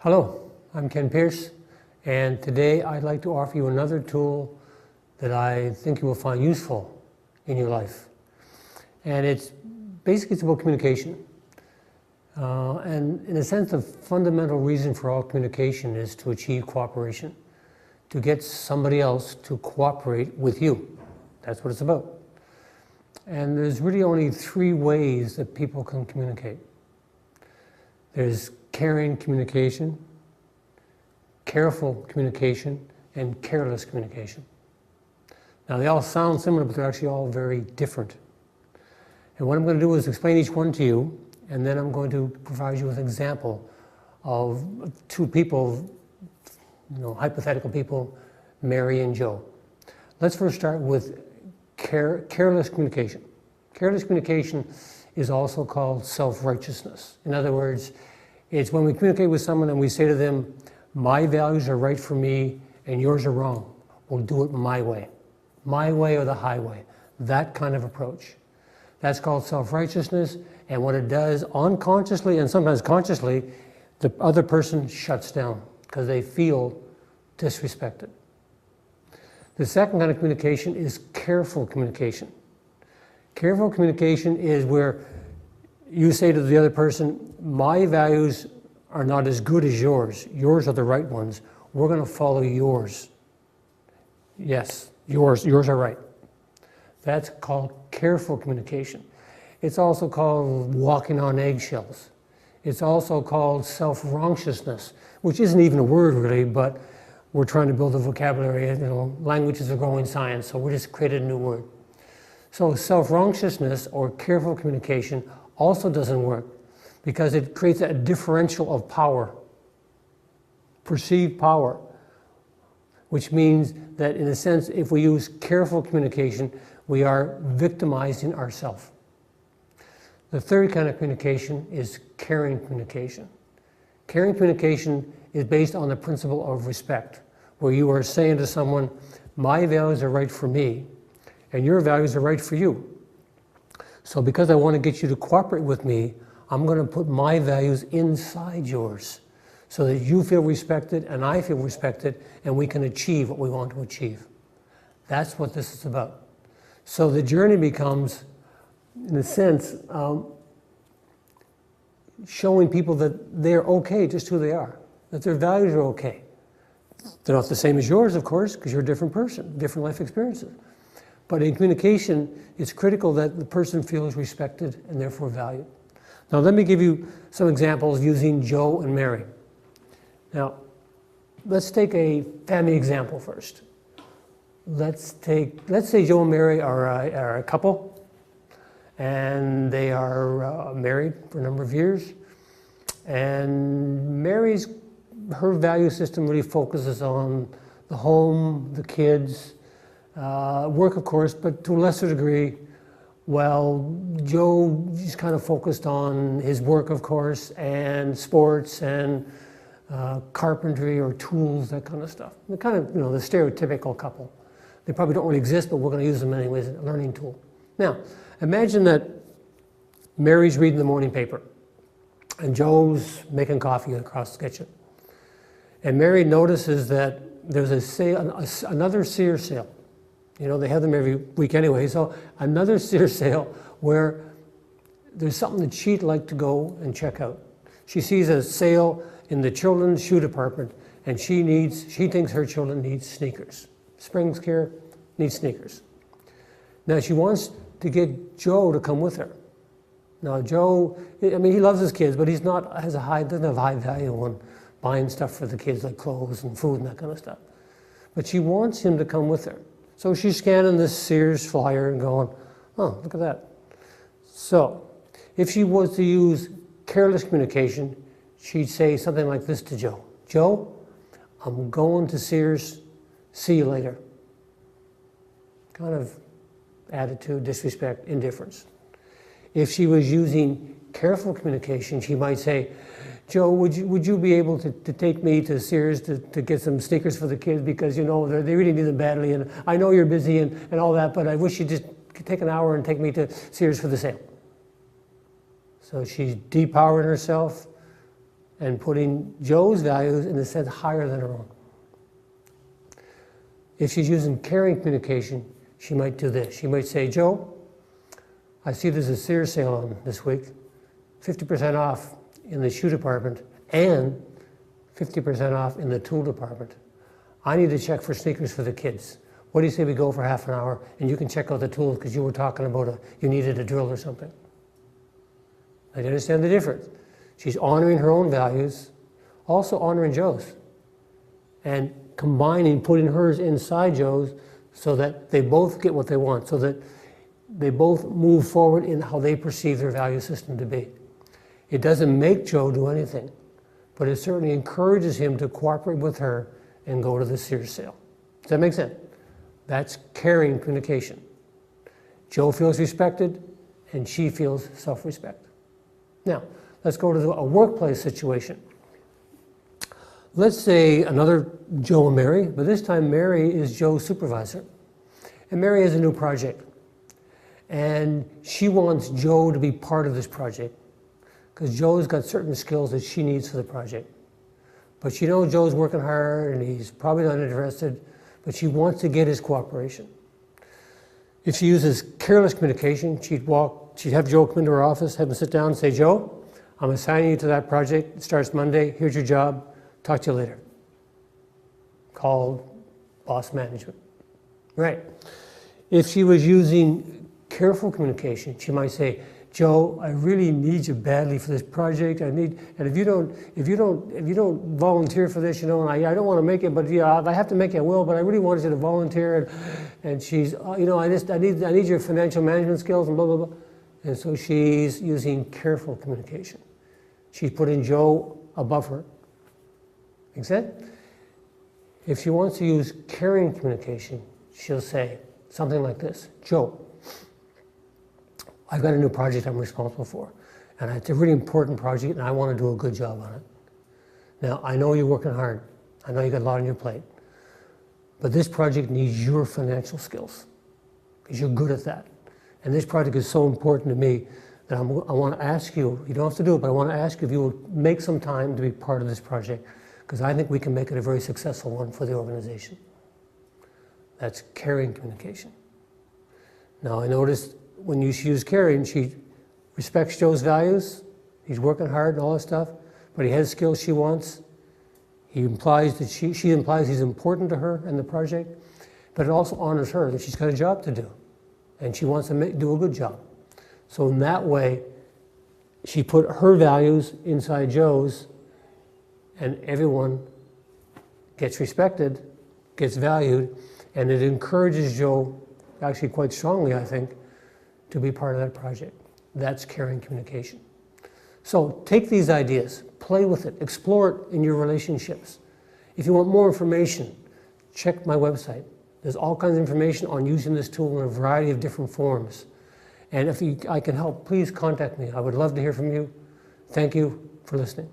Hello, I'm Ken Pierce, and today I'd like to offer you another tool that I think you will find useful in your life. And it's about communication. And in a sense, the fundamental reason for all communication is to achieve cooperation, to get somebody else to cooperate with you. That's what it's about. And there's really only three ways that people can communicate. There's caring communication, careful communication, and careless communication. Now they all sound similar, but they're actually all very different. And what I'm going to do is explain each one to you, and then I'm going to provide you with an example of two people, hypothetical people, Mary and Joe. Let's first start with careless communication. Careless communication is also called self-righteousness. In other words, it's when we communicate with someone and we say to them, my values are right for me and yours are wrong. We'll do it my way or the highway. That kind of approach. That's called self-righteousness, and what it does unconsciously and sometimes consciously, the other person shuts down because they feel disrespected. The second kind of communication is careful communication. Careful communication is where you say to the other person, my values are not as good as yours. Yours are the right ones. We're going to follow yours. Yes, yours are right. That's called careful communication. It's also called walking on eggshells. It's also called self-righteousness, which isn't even a word really, but we're trying to build a vocabulary. Language is a growing science, so we just created a new word. So self-righteousness or careful communication also doesn't work because it creates a differential of power, perceived power, which means that in a sense, if we use careful communication, we are victimizing ourselves. The third kind of communication is caring communication. Caring communication is based on the principle of respect, where you are saying to someone, my values are right for me, and your values are right for you. So because I want to get you to cooperate with me, I'm going to put my values inside yours so that you feel respected and I feel respected and we can achieve what we want to achieve. That's what this is about. So the journey becomes, in a sense, showing people that they're okay just who they are, that their values are okay. They're not the same as yours, of course, because you're a different person, different life experiences. But in communication, it's critical that the person feels respected and therefore valued. Now let me give you some examples using Joe and Mary. Now, let's take a family example first. Let's say Joe and Mary are a couple, and they are married for a number of years. And her value system really focuses on the home, the kids, work of course, but to a lesser degree. Well, Joe is kind of focused on his work, of course, and sports and carpentry or tools, that kind of stuff. The kind of, the stereotypical couple. They probably don't really exist, but we're going to use them anyway as a learning tool. Now, imagine that Mary's reading the morning paper, and Joe's making coffee across the kitchen. And Mary notices that there's a sale, another Sears sale. They have them every week anyway, so another Sears sale where there's something that she'd like to go and check out. She sees a sale in the children's shoe department, and she thinks her children need sneakers. Spring's here, needs sneakers. Now she wants to get Joe to come with her. Now Joe, he loves his kids, but doesn't have high value on buying stuff for the kids like clothes and food and that kind of stuff. But she wants him to come with her. So she's scanning this Sears flyer and going, oh, look at that. So if she was to use careless communication, she'd say something like this to Joe. Joe, I'm going to Sears, see you later. Kind of attitude, disrespect, indifference. If she was using careful communication, she might say, Joe, would you be able to take me to Sears to get some sneakers for the kids because, they really need them badly, and I know you're busy and all that, but I wish you'd just take an hour and take me to Sears for the sale. So she's depowering herself, and putting Joe's values in a sense higher than her own. If she's using caring communication, she might do this. She might say, Joe, I see there's a Sears sale on this week, 50% off in the shoe department and 50% off in the tool department. I need to check for sneakers for the kids. What do you say we go for half an hour and you can check out the tools because you were talking about you needed a drill or something. I understand the difference. She's honoring her own values, also honoring Joe's, and combining, putting hers inside Joe's so that they both get what they want, so that they both move forward in how they perceive their value system to be. It doesn't make Joe do anything, but it certainly encourages him to cooperate with her and go to the Sears sale. Does that make sense? That's caring communication. Joe feels respected and she feels self-respect. Now, let's go to a workplace situation. Let's say another Joe and Mary, but this time Mary is Joe's supervisor. And Mary has a new project. And she wants Joe to be part of this project because Joe's got certain skills that she needs for the project. But she knows Joe's working hard and he's probably not interested, but she wants to get his cooperation. If she uses careless communication, she'd have Joe come into her office, have him sit down and say, Joe, I'm assigning you to that project. It starts Monday. Here's your job. Talk to you later. Call boss management. Right. If she was using careful communication, she might say, Joe, I really need you badly for this project. And if you don't volunteer for this, and I don't want to make it, but if I have to make it, I will. But I really wanted you to volunteer. And she's, I need your financial management skills and blah blah blah. And so she's using careful communication. She's putting Joe above her. Make sense? If she wants to use caring communication, she'll say something like this: Joe, I've got a new project I'm responsible for, and it's a really important project, and I want to do a good job on it. Now, I know you're working hard. I know you got a lot on your plate, but this project needs your financial skills because you're good at that. And this project is so important to me that I want to ask you, you don't have to do it, but I want to ask you if you will make some time to be part of this project because I think we can make it a very successful one for the organization. That's caring communication. Now, I noticed when you use caring, she respects Joe's values. He's working hard and all that stuff, but he has skills she wants. He implies that she implies he's important to her and the project, but it also honors her that she's got a job to do, and she wants to do a good job. So in that way, she put her values inside Joe's, and everyone gets respected, gets valued, and it encourages Joe, actually quite strongly, I think, to be part of that project. That's caring communication. So take these ideas, play with it, explore it in your relationships. If you want more information, check my website. There's all kinds of information on using this tool in a variety of different forms. And if I can help, please contact me. I would love to hear from you. Thank you for listening.